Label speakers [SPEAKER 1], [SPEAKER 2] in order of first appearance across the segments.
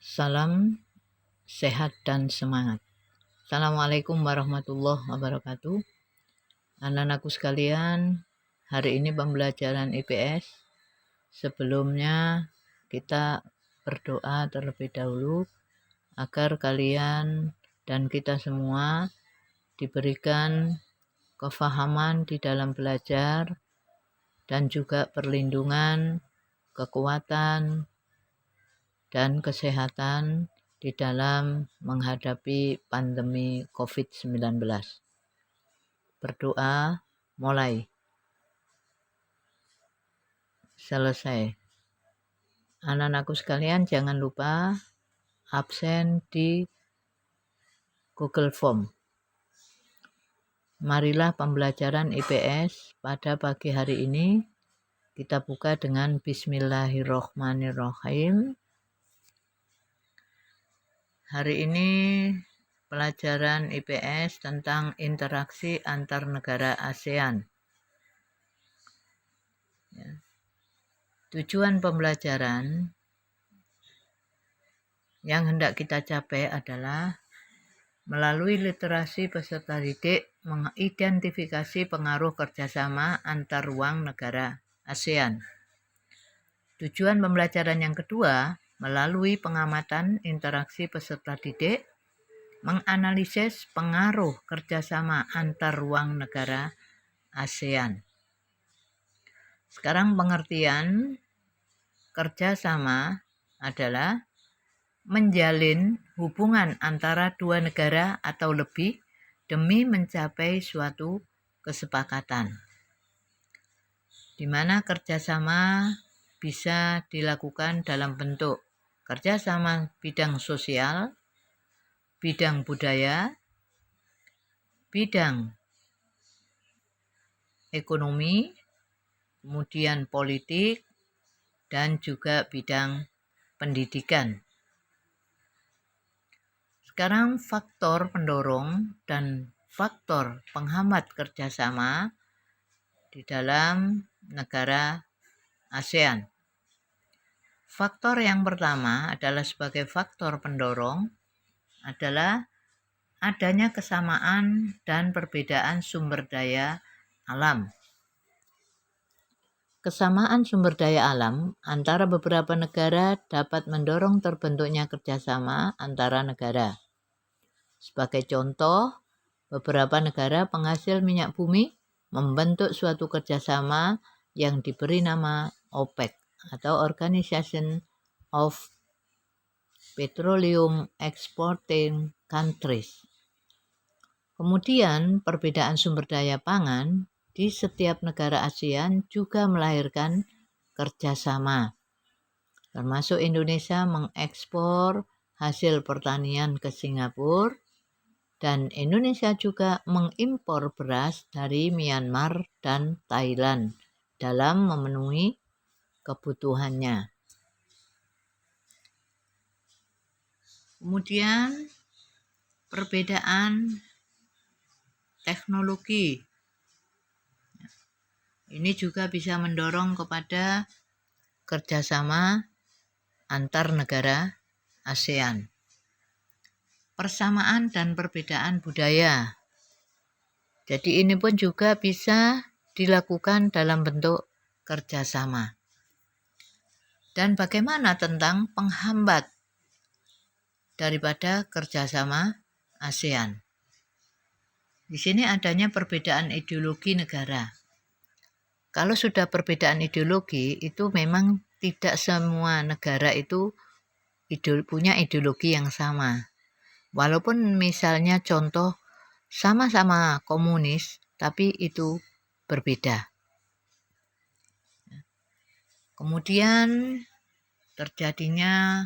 [SPEAKER 1] Salam sehat dan semangat. Assalamualaikum warahmatullahi wabarakatuh. Anak-anakku sekalian, hari ini pembelajaran IPS. Sebelumnya kita berdoa terlebih dahulu agar kalian dan kita semua diberikan kefahaman di dalam belajar dan juga perlindungan, kekuatan, dan kesehatan di dalam menghadapi pandemi COVID-19. Berdoa mulai. Selesai. Anak-anakku sekalian, jangan lupa absen di Google Form. Marilah pembelajaran IPS pada pagi hari ini kita buka dengan Bismillahirrohmanirrohim. Hari ini pelajaran IPS tentang interaksi antar negara ASEAN. Tujuan pembelajaran yang hendak kita capai adalah melalui literasi peserta didik mengidentifikasi pengaruh kerjasama antar ruang negara ASEAN. Tujuan pembelajaran yang kedua, melalui pengamatan interaksi peserta didik, menganalisis pengaruh kerjasama antar ruang negara ASEAN. Sekarang pengertian kerjasama adalah menjalin hubungan antara dua negara atau lebih demi mencapai suatu kesepakatan, di mana kerjasama bisa dilakukan dalam bentuk kerjasama bidang sosial, bidang budaya, bidang ekonomi, kemudian politik, dan juga bidang pendidikan. Sekarang faktor pendorong dan faktor penghambat kerjasama di dalam negara ASEAN. Faktor yang pertama adalah sebagai faktor pendorong adalah adanya kesamaan dan perbedaan sumber daya alam. Kesamaan sumber daya alam antara beberapa negara dapat mendorong terbentuknya kerjasama antara negara. Sebagai contoh, beberapa negara penghasil minyak bumi membentuk suatu kerjasama yang diberi nama OPEC atau Organization of Petroleum Exporting Countries. Kemudian, perbedaan sumber daya pangan di setiap negara ASEAN juga melahirkan kerjasama, termasuk Indonesia mengekspor hasil pertanian ke Singapura, dan Indonesia juga mengimpor beras dari Myanmar dan Thailand dalam memenuhi kebutuhannya. Kemudian perbedaan teknologi. Ini juga bisa mendorong kepada kerjasama antar negara ASEAN. Persamaan dan perbedaan budaya. Jadi ini pun juga bisa dilakukan dalam bentuk kerjasama. Dan bagaimana tentang penghambat daripada kerjasama ASEAN? Di sini adanya perbedaan ideologi negara. Kalau sudah perbedaan ideologi, itu memang tidak semua negara itu punya ideologi yang sama. Walaupun misalnya contoh sama-sama komunis, tapi itu berbeda. Kemudian terjadinya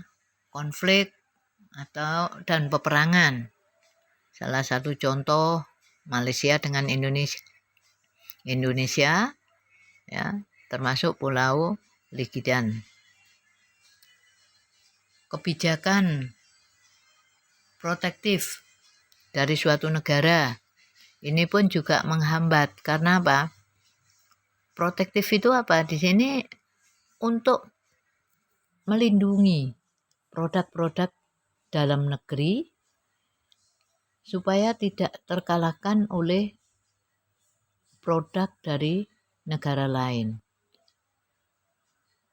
[SPEAKER 1] konflik dan peperangan. Salah satu contoh Malaysia dengan Indonesia, ya, termasuk Pulau Legidan. Kebijakan protektif dari suatu negara ini pun juga menghambat. Karena apa? Protektif itu apa? Di sini untuk melindungi produk-produk dalam negeri supaya tidak terkalahkan oleh produk dari negara lain.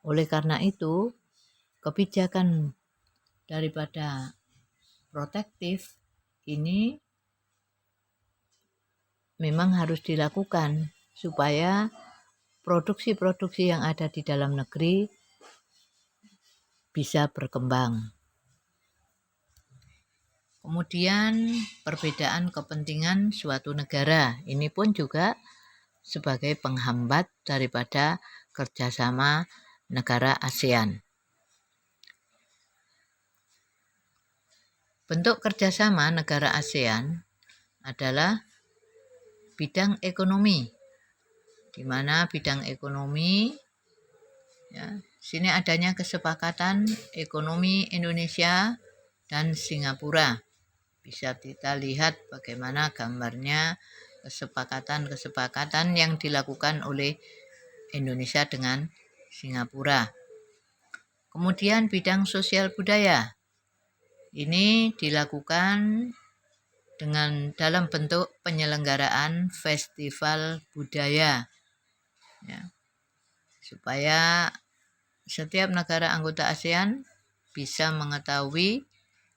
[SPEAKER 1] Oleh karena itu, kebijakan daripada protektif ini memang harus dilakukan supaya produksi-produksi yang ada di dalam negeri bisa berkembang. Kemudian perbedaan kepentingan suatu negara ini pun juga sebagai penghambat daripada kerjasama negara ASEAN. Bentuk kerjasama negara ASEAN adalah bidang ekonomi, di mana bidang ekonomi, ya, sini adanya kesepakatan ekonomi Indonesia dan Singapura. Bisa kita lihat bagaimana gambarnya kesepakatan-kesepakatan yang dilakukan oleh Indonesia dengan Singapura. Kemudian bidang sosial budaya. Ini dilakukan dalam bentuk penyelenggaraan festival budaya, ya, supaya setiap negara anggota ASEAN bisa mengetahui,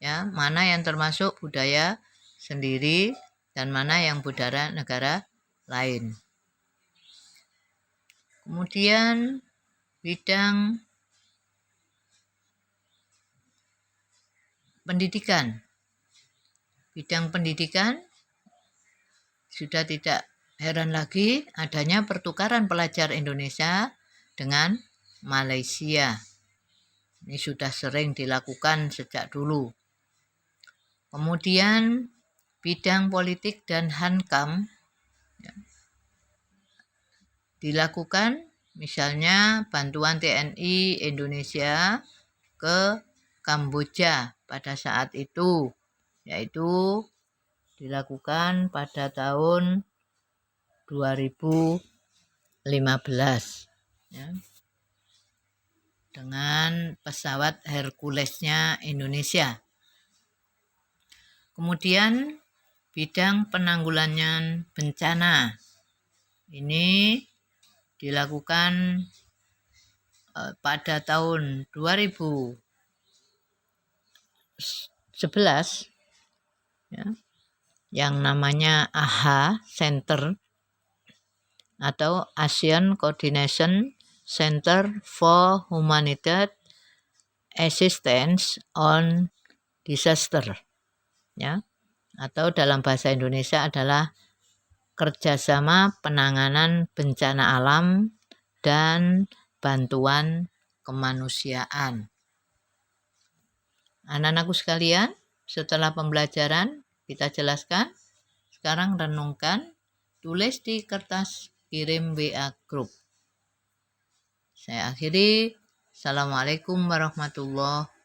[SPEAKER 1] ya, mana yang termasuk budaya sendiri dan mana yang budaya negara lain. Kemudian bidang pendidikan. Bidang pendidikan sudah tidak heran lagi adanya pertukaran pelajar Indonesia dengan Malaysia. Ini sudah sering dilakukan sejak dulu. Kemudian bidang politik dan Hankam, ya, dilakukan misalnya bantuan TNI Indonesia ke Kamboja pada saat itu, yaitu dilakukan pada tahun 2015, ya, dengan pesawat Herculesnya Indonesia. Kemudian bidang penanggulangan bencana ini dilakukan pada tahun 2011, ya, yang namanya AHA Center atau ASEAN Coordination Center for Humanitarian Assistance on Disaster, ya, atau dalam bahasa Indonesia adalah kerjasama penanganan bencana alam dan bantuan kemanusiaan. Anak-anakku sekalian, setelah pembelajaran kita jelaskan, sekarang renungkan, tulis di kertas, kirim WA grup. Saya akhiri. Assalamualaikum warahmatullahi